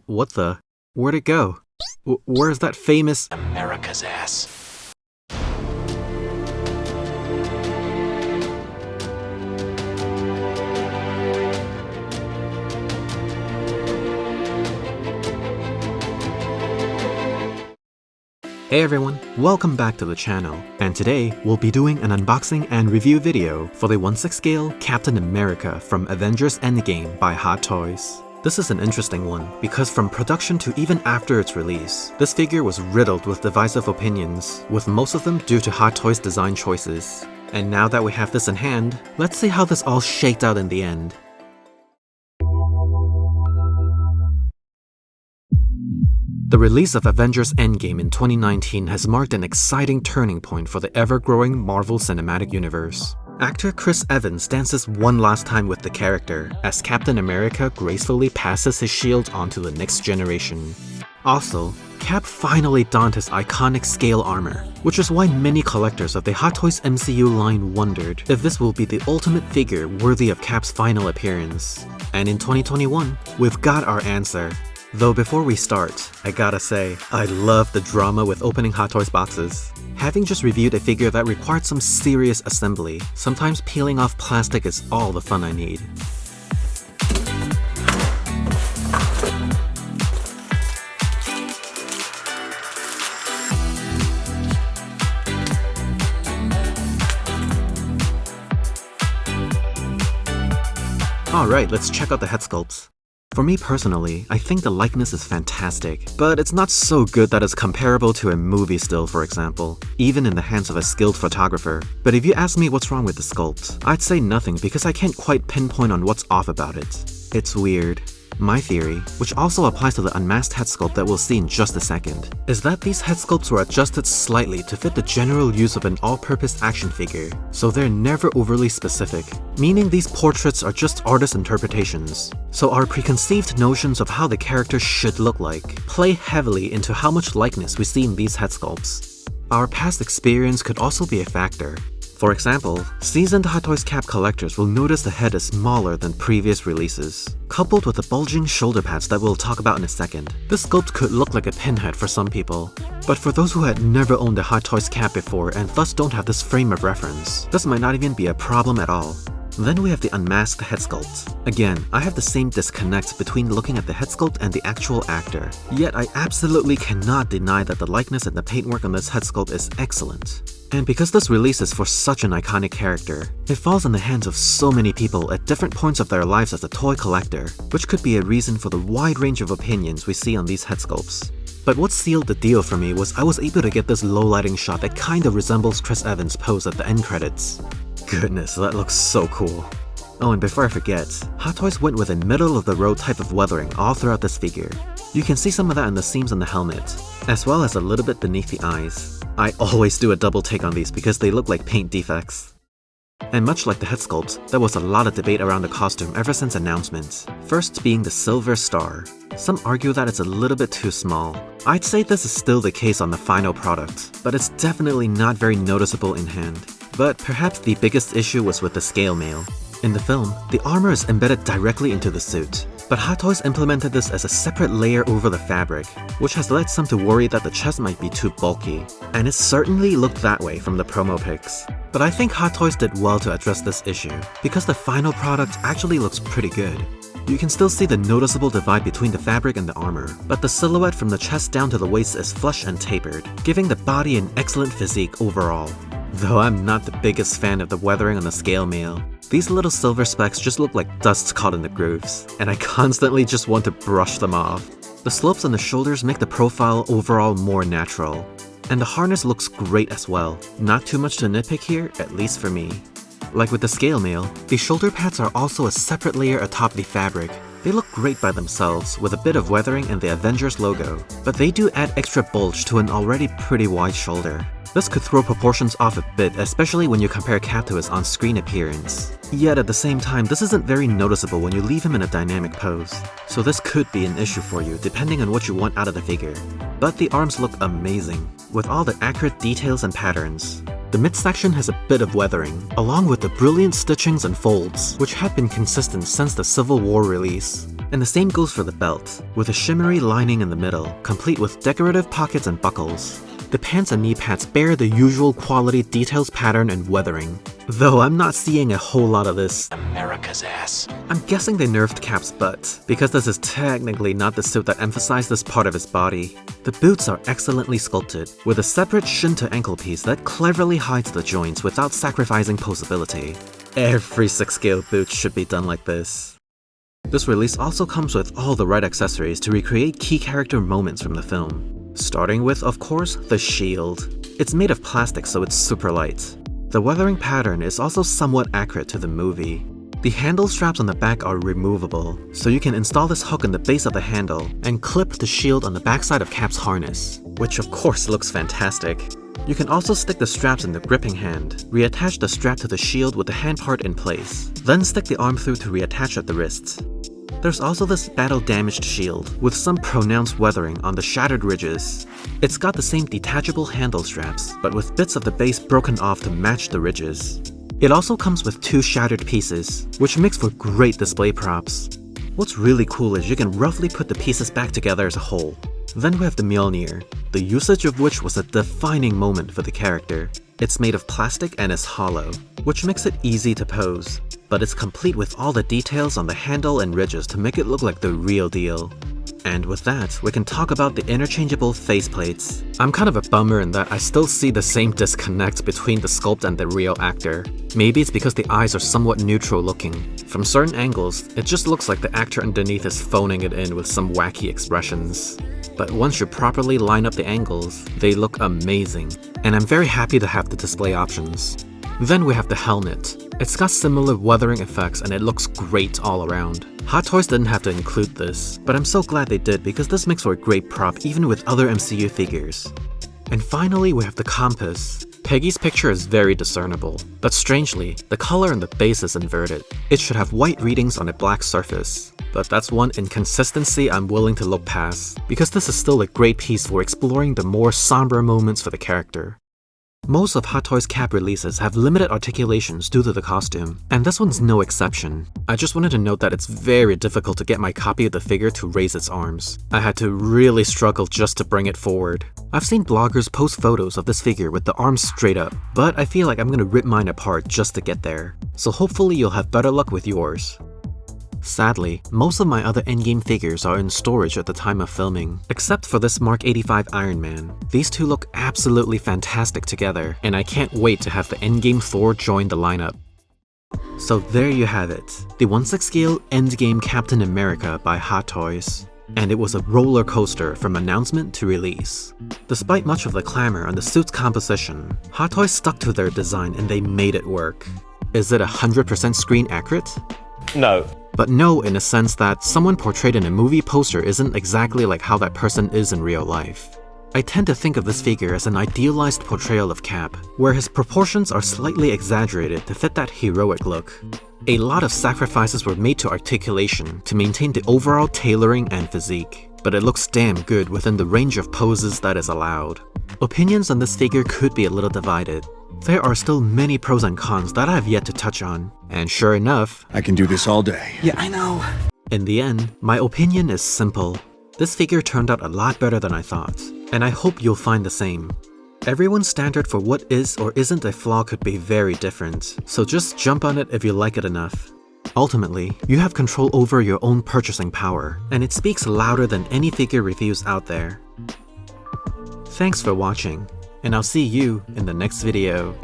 What the? Where'd it go? Where's that famous America's ass. Hey everyone, welcome back to the channel, and today we'll be doing an unboxing and review video for the 1/6 scale Captain America from Avengers Endgame by Hot Toys. This is an interesting one, because from production to even after its release, this figure was riddled with divisive opinions, with most of them due to Hot Toys' design choices. And now that we have this in hand, let's see how this all shaked out in the end. The release of Avengers Endgame in 2019 has marked an exciting turning point for the ever-growing Marvel Cinematic Universe. Actor Chris Evans dances one last time with the character, as Captain America gracefully passes his shield onto the next generation. Also, Cap finally donned his iconic scale armor, which is why many collectors of the Hot Toys MCU line wondered if this will be the ultimate figure worthy of Cap's final appearance. And in 2021, we've got our answer. Though before we start, I gotta say, I love the drama with opening Hot Toys boxes. Having just reviewed a figure that required some serious assembly, sometimes peeling off plastic is all the fun I need. Alright, let's check out the head sculpts. For me personally, I think the likeness is fantastic, but it's not so good that it's comparable to a movie still, for example, even in the hands of a skilled photographer. But if you ask me what's wrong with the sculpt, I'd say nothing because I can't quite pinpoint on what's off about it. It's weird. My theory, which also applies to the unmasked head sculpt that we'll see in just a second, is that these head sculpts were adjusted slightly to fit the general use of an all-purpose action figure, so they're never overly specific, meaning these portraits are just artist interpretations. So our preconceived notions of how the character should look like play heavily into how much likeness we see in these head sculpts. Our past experience could also be a factor. For example, seasoned Hot Toys Cap collectors will notice the head is smaller than previous releases, coupled with the bulging shoulder pads that we'll talk about in a second. This sculpt could look like a pinhead for some people, but for those who had never owned a Hot Toys Cap before and thus don't have this frame of reference, this might not even be a problem at all. Then we have the unmasked head sculpt. Again, I have the same disconnect between looking at the head sculpt and the actual actor, yet I absolutely cannot deny that the likeness and the paintwork on this head sculpt is excellent. And because this release is for such an iconic character, it falls in the hands of so many people at different points of their lives as a toy collector, which could be a reason for the wide range of opinions we see on these head sculpts. But what sealed the deal for me was I was able to get this low lighting shot that kinda resembles Chris Evans' pose at the end credits. Goodness, that looks so cool. Oh, and before I forget, Hot Toys went with a middle-of-the-road type of weathering all throughout this figure. You can see some of that in the seams on the helmet, as well as a little bit beneath the eyes. I always do a double take on these because they look like paint defects. And much like the head sculpt, there was a lot of debate around the costume ever since announcement, first being the silver star. Some argue that it's a little bit too small. I'd say this is still the case on the final product, but it's definitely not very noticeable in hand. But perhaps the biggest issue was with the scale mail. In the film, the armor is embedded directly into the suit, but Hot Toys implemented this as a separate layer over the fabric, which has led some to worry that the chest might be too bulky. And it certainly looked that way from the promo pics. But I think Hot Toys did well to address this issue, because the final product actually looks pretty good. You can still see the noticeable divide between the fabric and the armor, but the silhouette from the chest down to the waist is flush and tapered, giving the body an excellent physique overall. Though I'm not the biggest fan of the weathering on the scale mail. These little silver specks just look like dust caught in the grooves, and I constantly just want to brush them off. The slopes on the shoulders make the profile overall more natural, and the harness looks great as well. Not too much to nitpick here, at least for me. Like with the scale mail, the shoulder pads are also a separate layer atop the fabric. They look great by themselves, with a bit of weathering and the Avengers logo, but they do add extra bulge to an already pretty wide shoulder. This could throw proportions off a bit, especially when you compare Cap to his on-screen appearance. Yet at the same time, this isn't very noticeable when you leave him in a dynamic pose, so this could be an issue for you depending on what you want out of the figure. But the arms look amazing, with all the accurate details and patterns. The midsection has a bit of weathering, along with the brilliant stitchings and folds, which have been consistent since the Civil War release. And the same goes for the belt, with a shimmery lining in the middle, complete with decorative pockets and buckles. The pants and knee pads bear the usual quality details pattern and weathering, though I'm not seeing a whole lot of this. America's ass. I'm guessing they nerfed Cap's butt, because this is technically not the suit that emphasized this part of his body. The boots are excellently sculpted, with a separate shin to ankle piece that cleverly hides the joints without sacrificing posability. Every 6-scale boot should be done like this. This release also comes with all the right accessories to recreate key character moments from the film. Starting with, of course, the shield. It's made of plastic, so it's super light. The weathering pattern is also somewhat accurate to the movie. The handle straps on the back are removable, so you can install this hook in the base of the handle and clip the shield on the backside of Cap's harness, which of course looks fantastic. You can also stick the straps in the gripping hand, reattach the strap to the shield with the hand part in place, then stick the arm through to reattach at the wrists. There's also this battle-damaged shield with some pronounced weathering on the shattered ridges. It's got the same detachable handle straps, but with bits of the base broken off to match the ridges. It also comes with 2 shattered pieces, which makes for great display props. What's really cool is you can roughly put the pieces back together as a whole. Then we have the Mjolnir, the usage of which was a defining moment for the character. It's made of plastic and is hollow, which makes it easy to pose, but it's complete with all the details on the handle and ridges to make it look like the real deal. And with that, we can talk about the interchangeable faceplates. I'm kind of a bummer in that I still see the same disconnect between the sculpt and the real actor. Maybe it's because the eyes are somewhat neutral looking. From certain angles, it just looks like the actor underneath is phoning it in with some wacky expressions. But once you properly line up the angles, they look amazing. And I'm very happy to have the display options. Then we have the helmet. It's got similar weathering effects and it looks great all around. Hot Toys didn't have to include this, but I'm so glad they did because this makes for a great prop even with other MCU figures. And finally we have the compass. Peggy's picture is very discernible, but strangely, the color in the base is inverted. It should have white readings on a black surface. But that's one inconsistency I'm willing to look past, because this is still a great piece for exploring the more somber moments for the character. Most of Hot Toys Cap releases have limited articulations due to the costume, and this one's no exception. I just wanted to note that it's very difficult to get my copy of the figure to raise its arms. I had to really struggle just to bring it forward. I've seen bloggers post photos of this figure with the arms straight up, but I feel like I'm gonna rip mine apart just to get there. So hopefully you'll have better luck with yours. Sadly, most of my other Endgame figures are in storage at the time of filming, except for this Mark 85 Iron Man. These two look absolutely fantastic together, and I can't wait to have the Endgame Thor join the lineup. So there you have it, the 1/6 scale Endgame Captain America by Hot Toys. And it was a roller coaster from announcement to release. Despite much of the clamor on the suit's composition, Hot Toys stuck to their design and they made it work. Is it 100% screen accurate? No. But no, in a sense that someone portrayed in a movie poster isn't exactly like how that person is in real life. I tend to think of this figure as an idealized portrayal of Cap, where his proportions are slightly exaggerated to fit that heroic look. A lot of sacrifices were made to articulation to maintain the overall tailoring and physique, but it looks damn good within the range of poses that is allowed. Opinions on this figure could be a little divided. There are still many pros and cons that I have yet to touch on, and sure enough, I can do this all day. Yeah, I know. In the end, my opinion is simple. This figure turned out a lot better than I thought, and I hope you'll find the same. Everyone's standard for what is or isn't a flaw could be very different, so just jump on it if you like it enough. Ultimately, you have control over your own purchasing power, and it speaks louder than any figure reviews out there. Thanks for watching, and I'll see you in the next video.